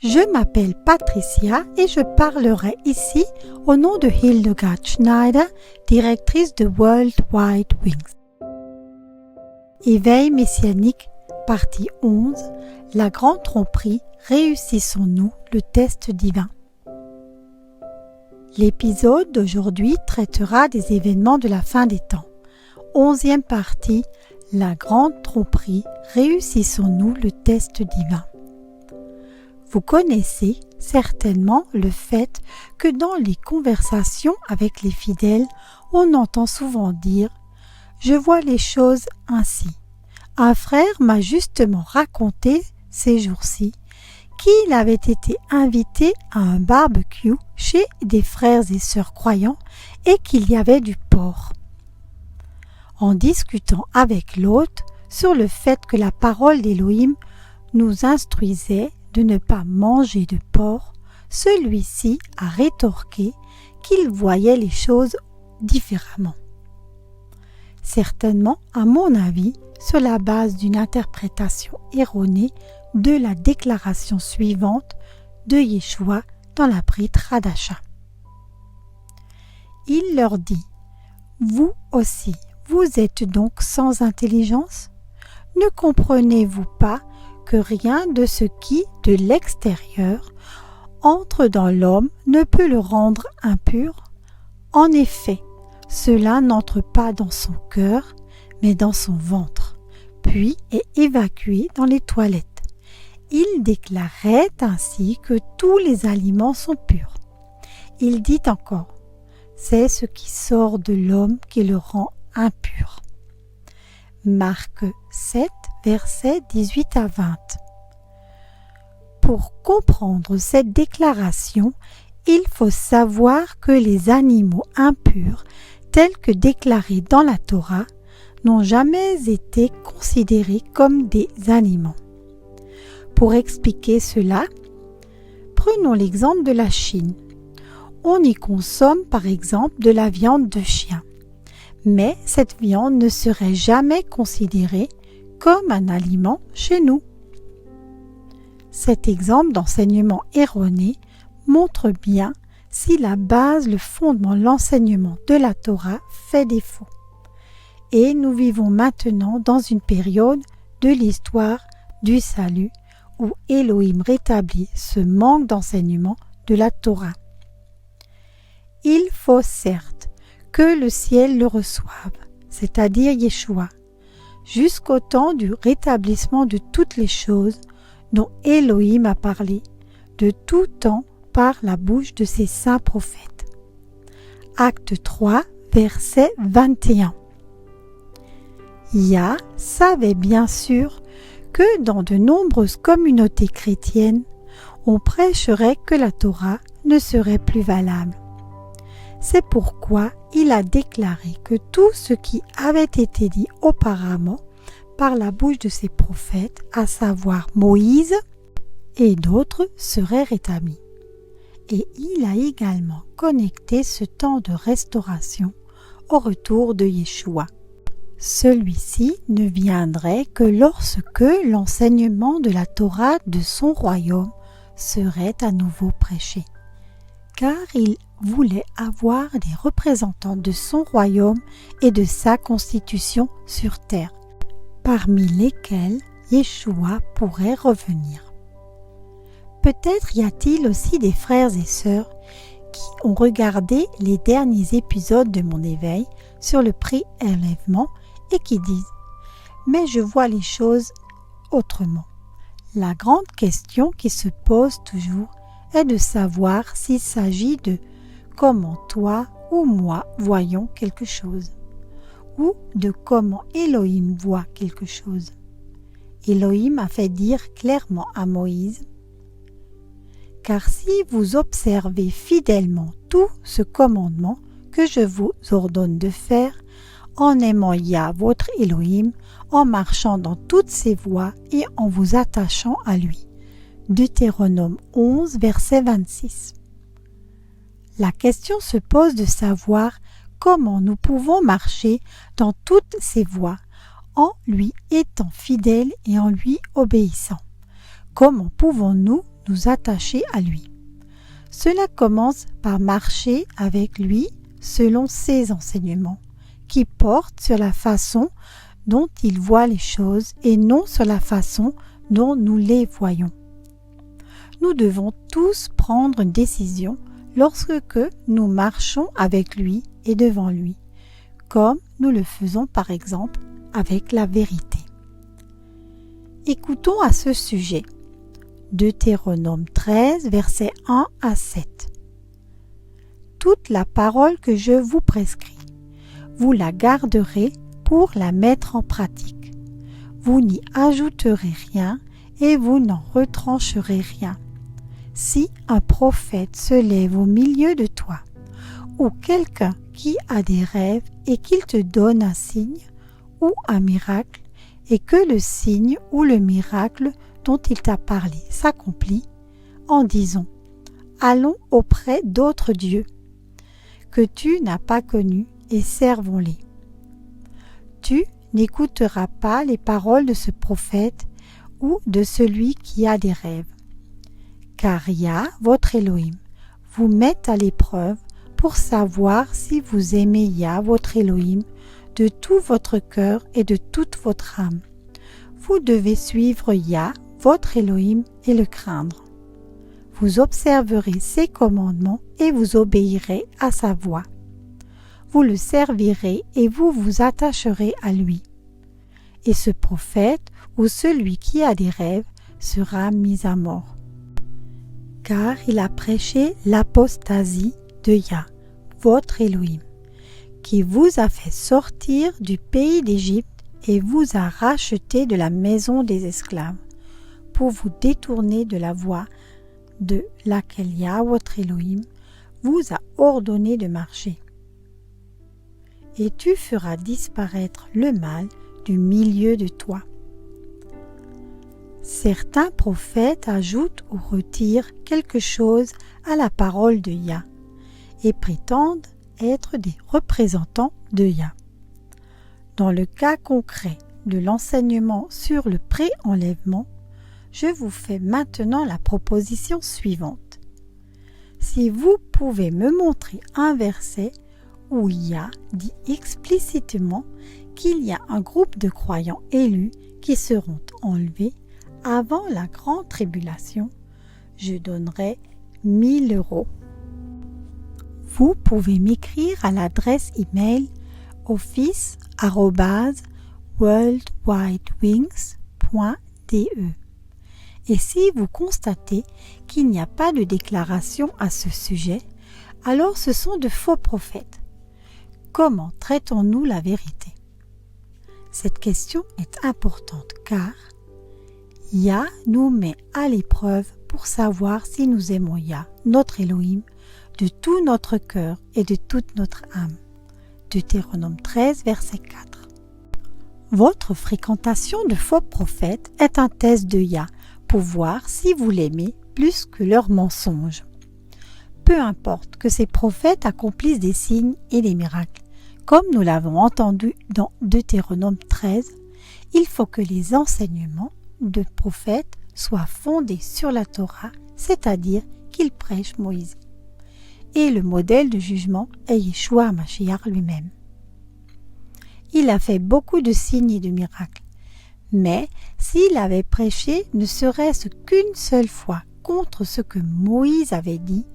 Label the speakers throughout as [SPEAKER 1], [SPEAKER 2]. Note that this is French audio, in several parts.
[SPEAKER 1] Je m'appelle Patricia et je parlerai ici au nom de Hildegard Schneider, directrice de World Wide Wings. Éveil messianique, partie 11, la grande tromperie, réussissons-nous le test divin. L'épisode d'aujourd'hui traitera des événements de la fin des temps. 11e partie, la grande tromperie, réussissons-nous le test divin. Vous connaissez certainement le fait que dans les conversations avec les fidèles, on entend souvent dire « Je vois les choses ainsi ». Un frère m'a justement raconté ces jours-ci qu'il avait été invité à un barbecue chez des frères et sœurs croyants et qu'il y avait du porc. En discutant avec l'hôte sur le fait que la parole d'Élohim nous instruisait de ne pas manger de porc, celui-ci a rétorqué qu'il voyait les choses différemment. Certainement, à mon avis, sur la base d'une interprétation erronée de la déclaration suivante de Yeshua dans la Brit Hadasha. Il leur dit « Vous aussi, vous êtes donc sans intelligence? Ne comprenez-vous pas que rien de ce qui, de l'extérieur, entre dans l'homme ne peut le rendre impur? En effet, cela n'entre pas dans son cœur, mais dans son ventre, puis est évacué dans les toilettes. Il déclarait ainsi que tous les aliments sont purs. Il dit encore, c'est ce qui sort de l'homme qui le rend impur. Marc 7, versets 18 à 20. Pour comprendre cette déclaration, il faut savoir que les animaux impurs, tels que déclarés dans la Torah, n'ont jamais été considérés comme des aliments. Pour expliquer cela, prenons l'exemple de la Chine. On y consomme par exemple de la viande de chien, mais cette viande ne serait jamais considérée comme un aliment chez nous. Cet exemple d'enseignement erroné montre bien si la base, le fondement, l'enseignement de la Torah fait défaut. Et nous vivons maintenant dans une période de l'histoire du salut où Elohim rétablit ce manque d'enseignement de la Torah. Il faut certes que le ciel le reçoive, c'est-à-dire Yeshua, jusqu'au temps du rétablissement de toutes les choses dont Elohim a parlé, de tout temps par la bouche de ses saints prophètes. Acte 3, verset 21. Yah savait bien sûr que dans de nombreuses communautés chrétiennes, on prêcherait que la Torah ne serait plus valable. C'est pourquoi il a déclaré que tout ce qui avait été dit auparavant par la bouche de ses prophètes, à savoir Moïse et d'autres, serait rétabli. Et il a également connecté ce temps de restauration au retour de Yeshua. Celui-ci ne viendrait que lorsque l'enseignement de la Torah de son royaume serait à nouveau prêché, car il voulait avoir des représentants de son royaume et de sa constitution sur terre, parmi lesquels Yeshua pourrait revenir. Peut-être y a-t-il aussi des frères et sœurs qui ont regardé les derniers épisodes de mon éveil sur le pré-enlèvement et qui disent « Mais je vois les choses autrement ». La grande question qui se pose toujours est de savoir s'il s'agit de comment toi ou moi voyons quelque chose, ou de comment Elohim voit quelque chose. Elohim a fait dire clairement à Moïse « Car si vous observez fidèlement tout ce commandement que je vous ordonne de faire, en aimant Yah votre Elohim, en marchant dans toutes ses voies et en vous attachant à lui. » Deutéronome 11, verset 26. La question se pose de savoir comment nous pouvons marcher dans toutes ses voies, en lui étant fidèles et en lui obéissant. Comment pouvons-nous nous attacher à lui. Cela commence par marcher avec lui selon ses enseignements, qui portent sur la façon dont il voit les choses et non sur la façon dont nous les voyons. Nous devons tous prendre une décision lorsque nous marchons avec lui et devant lui, comme nous le faisons par exemple avec la vérité. Écoutons à ce sujet Deutéronome 13, versets 1 à 7. Toute la parole que je vous prescris, vous la garderez pour la mettre en pratique. Vous n'y ajouterez rien et vous n'en retrancherez rien. Si un prophète se lève au milieu de toi, ou quelqu'un qui a des rêves et qu'il te donne un signe ou un miracle, et que le signe ou le miracle dont il t'a parlé s'accomplit, en disant « Allons auprès d'autres dieux que tu n'as pas connus et servons-les. » Tu n'écouteras pas les paroles de ce prophète ou de celui qui a des rêves. Car Yah, votre Elohim, vous met à l'épreuve pour savoir si vous aimez Yah, votre Elohim, de tout votre cœur et de toute votre âme. Vous devez suivre Yah, votre Elohim, et le craindre. Vous observerez ses commandements et vous obéirez à sa voix. Vous le servirez et vous vous attacherez à lui. Et ce prophète ou celui qui a des rêves sera mis à mort. Car il a prêché l'apostasie de Yah, votre Elohim, qui vous a fait sortir du pays d'Égypte et vous a racheté de la maison des esclaves, pour vous détourner de la voie de laquelle Yah, votre Elohim, vous a ordonné de marcher. Et tu feras disparaître le mal du milieu de toi. Certains prophètes ajoutent ou retirent quelque chose à la parole de Yah et prétendent être des représentants de Yah. Dans le cas concret de l'enseignement sur le pré-enlèvement, je vous fais maintenant la proposition suivante. Si vous pouvez me montrer un verset où Yah dit explicitement qu'il y a un groupe de croyants élus qui seront enlevés avant la grande tribulation, je donnerai 1 000 €. Vous pouvez m'écrire à l'adresse email office@worldwidewings.de. Et si vous constatez qu'il n'y a pas de déclaration à ce sujet, alors ce sont de faux prophètes. Comment traitons-nous la vérité? Cette question est importante car Yah nous met à l'épreuve pour savoir si nous aimons Yah, notre Elohim, de tout notre cœur et de toute notre âme. Deutéronome 13, verset 4. Votre fréquentation de faux prophètes est un test de Yah pour voir si vous l'aimez plus que leurs mensonges. Peu importe que ces prophètes accomplissent des signes et des miracles, comme nous l'avons entendu dans Deutéronome 13, il faut que les enseignements de prophètes soient fondés sur la Torah, c'est-à-dire qu'ils prêchent Moïse. Et le modèle de jugement est Yeshua HaMashiach lui-même. Il a fait beaucoup de signes et de miracles, mais s'il avait prêché ne serait-ce qu'une seule fois contre ce que Moïse avait dit,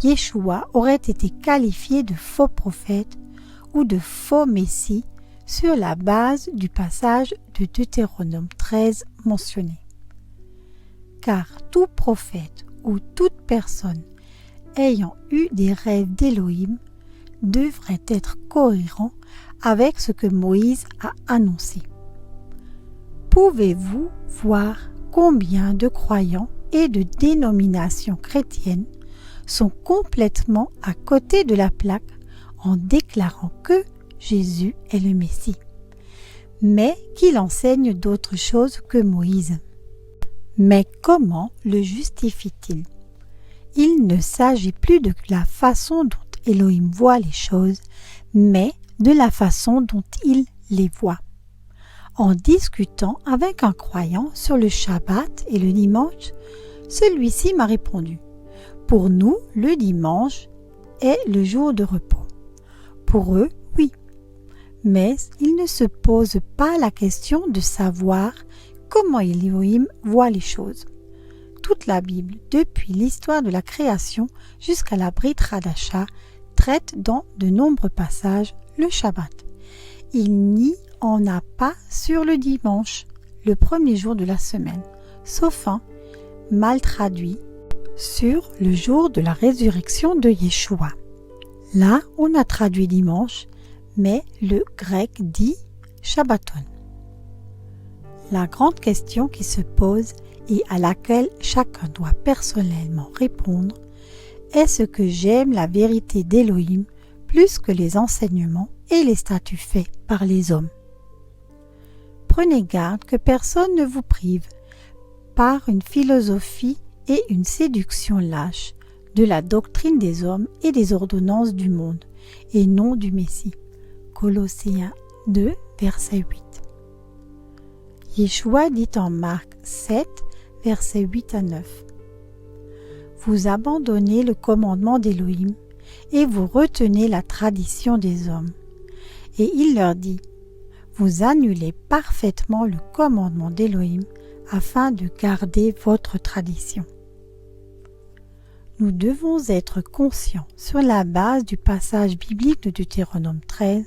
[SPEAKER 1] Yeshua aurait été qualifié de faux prophète ou de faux messie sur la base du passage de Deutéronome 13 mentionné. Car tout prophète ou toute personne ayant eu des rêves d'Élohim devrait être cohérent avec ce que Moïse a annoncé. Pouvez-vous voir combien de croyants et de dénominations chrétiennes sont complètement à côté de la plaque en déclarant que Jésus est le Messie, mais qu'il enseigne d'autres choses que Moïse? Mais comment le justifie-t-il? Il ne s'agit plus de la façon dont Elohim voit les choses, mais de la façon dont il les voit. En discutant avec un croyant sur le Shabbat et le dimanche, Celui-ci m'a répondu, pour nous, le dimanche est le jour de repos. Pour eux, oui. Mais ils ne se posent pas la question de savoir comment Elohim voit les choses. Toute la Bible, depuis l'histoire de la création jusqu'à la Brit Hadasha, traite dans de nombreux passages le Shabbat. Il n'y en a pas sur le dimanche, le premier jour de la semaine, sauf un, mal traduit, sur le jour de la résurrection de Yeshua. Là, on a traduit dimanche, mais le grec dit Shabbaton. La grande question qui se pose et à laquelle chacun doit personnellement répondre, est-ce que j'aime la vérité d'Elohim plus que les enseignements et les statuts faits par les hommes? Prenez garde que personne ne vous prive, par une philosophie et une séduction lâche, de la doctrine des hommes et des ordonnances du monde, et non du Messie. Colossiens 2, verset 8. Yeshua dit en Marc 7, versets 8 à 9. Vous abandonnez le commandement d'Elohim et vous retenez la tradition des hommes. Et il leur dit, vous annulez parfaitement le commandement d'Elohim afin de garder votre tradition. Nous devons être conscients, sur la base du passage biblique de Deutéronome 13,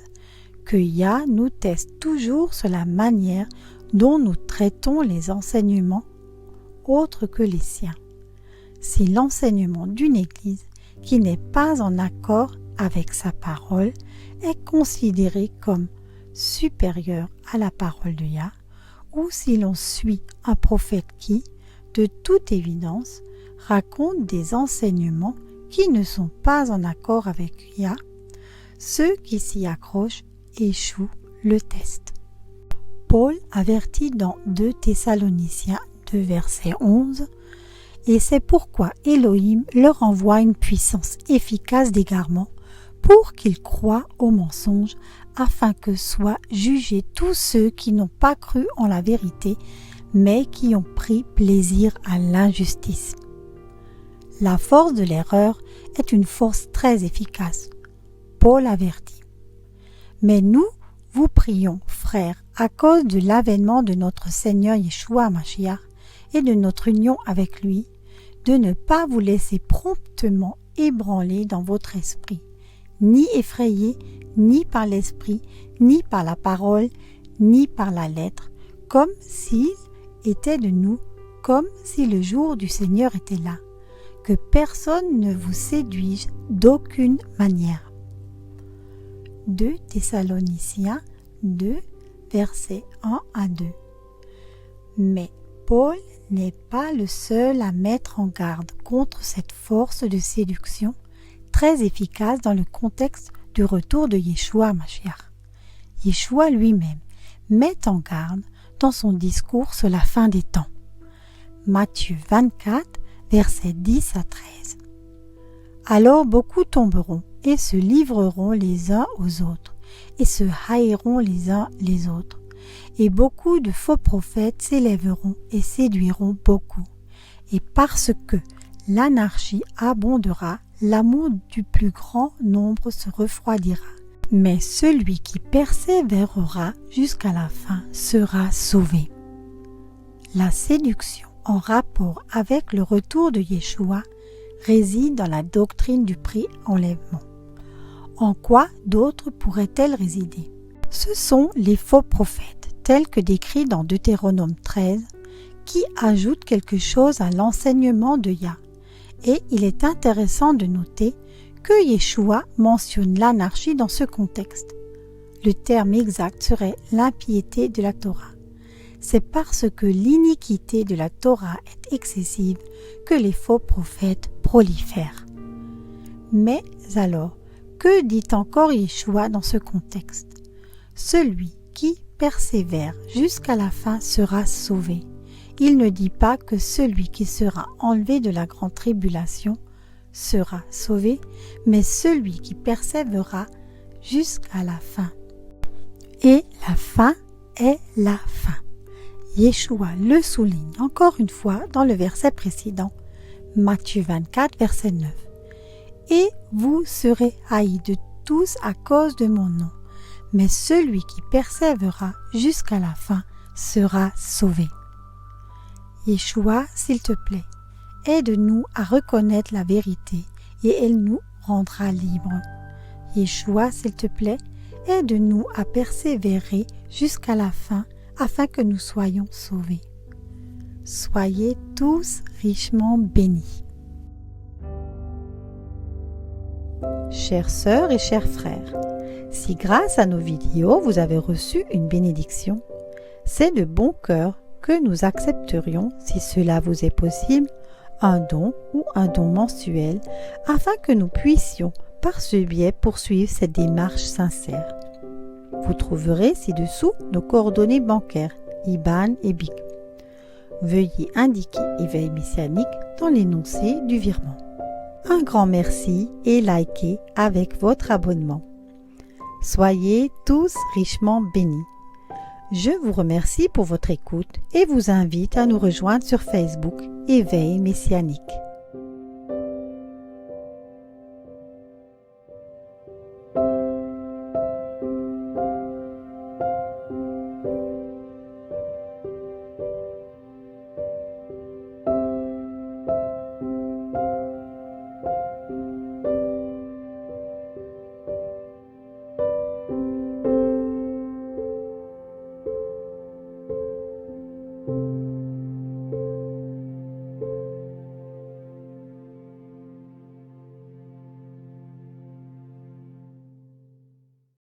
[SPEAKER 1] que Yah nous teste toujours sur la manière dont nous traitons les enseignements autres que les siens. Si l'enseignement d'une Église qui n'est pas en accord avec sa parole est considéré comme supérieur à la parole de Yah, ou si l'on suit un prophète qui, de toute évidence, raconte des enseignements qui ne sont pas en accord avec Yah, ceux qui s'y accrochent échouent le test. Paul avertit dans 2 Thessaloniciens 2 verset 11, et c'est pourquoi Elohim leur envoie une puissance efficace d'égarement pour qu'ils croient au mensonge, afin que soient jugés tous ceux qui n'ont pas cru en la vérité, mais qui ont pris plaisir à l'injustice. La force de l'erreur est une force très efficace. Paul avertit. Mais nous, vous prions, frères, à cause de l'avènement de notre Seigneur Yeshua Mashiach et de notre union avec lui, de ne pas vous laisser promptement ébranler dans votre esprit, ni effrayé, ni par l'esprit, ni par la parole, ni par la lettre, comme s'il était de nous, comme si le jour du Seigneur était là, que personne ne vous séduise d'aucune manière. 2 Thessaloniciens 2, versets 1 à 2. Mais Paul n'est pas le seul à mettre en garde contre cette force de séduction très efficace dans le contexte du retour de Yeshua Mashiach. Yeshua lui-même met en garde dans son discours sur la fin des temps. Matthieu 24, versets 10 à 13. Alors beaucoup tomberont et se livreront les uns aux autres et se haïront les uns les autres. Et beaucoup de faux prophètes s'élèveront et séduiront beaucoup. Et parce que l'anarchie abondera, l'amour du plus grand nombre se refroidira. Mais celui qui persévérera jusqu'à la fin sera sauvé. La séduction en rapport avec le retour de Yeshua réside dans la doctrine du pré-enlèvement. En quoi d'autres pourraient-elles résider? Ce sont les faux prophètes, tels que décrits dans Deutéronome 13, qui ajoutent quelque chose à l'enseignement de Yah. Et il est intéressant de noter que Yeshua mentionne l'anarchie dans ce contexte. Le terme exact serait l'impiété de la Torah. C'est parce que l'iniquité de la Torah est excessive que les faux prophètes prolifèrent. Mais alors, que dit encore Yeshua dans ce contexte? Celui qui persévère jusqu'à la fin sera sauvé. Il ne dit pas que celui qui sera enlevé de la grande tribulation sera sauvé, mais celui qui persévérera jusqu'à la fin. Et la fin est la fin. Yeshua le souligne encore une fois dans le verset précédent, Matthieu 24, verset 9. Et vous serez haïs de tous à cause de mon nom, mais celui qui persévérera jusqu'à la fin sera sauvé. Yeshua, s'il te plaît, aide-nous à reconnaître la vérité et elle nous rendra libres. Yeshua, s'il te plaît, aide-nous à persévérer jusqu'à la fin afin que nous soyons sauvés. Soyez tous richement bénis. Chères sœurs et chers frères, si grâce à nos vidéos vous avez reçu une bénédiction, c'est de bon cœur que nous accepterions, si cela vous est possible, un don ou un don mensuel afin que nous puissions par ce biais poursuivre cette démarche sincère. Vous trouverez ci-dessous nos coordonnées bancaires, IBAN et BIC. Veuillez indiquer Éveil Messianique dans l'énoncé du virement. Un grand merci et likez avec votre abonnement. Soyez tous richement bénis. Je vous remercie pour votre écoute et vous invite à nous rejoindre sur Facebook Éveil Messianique.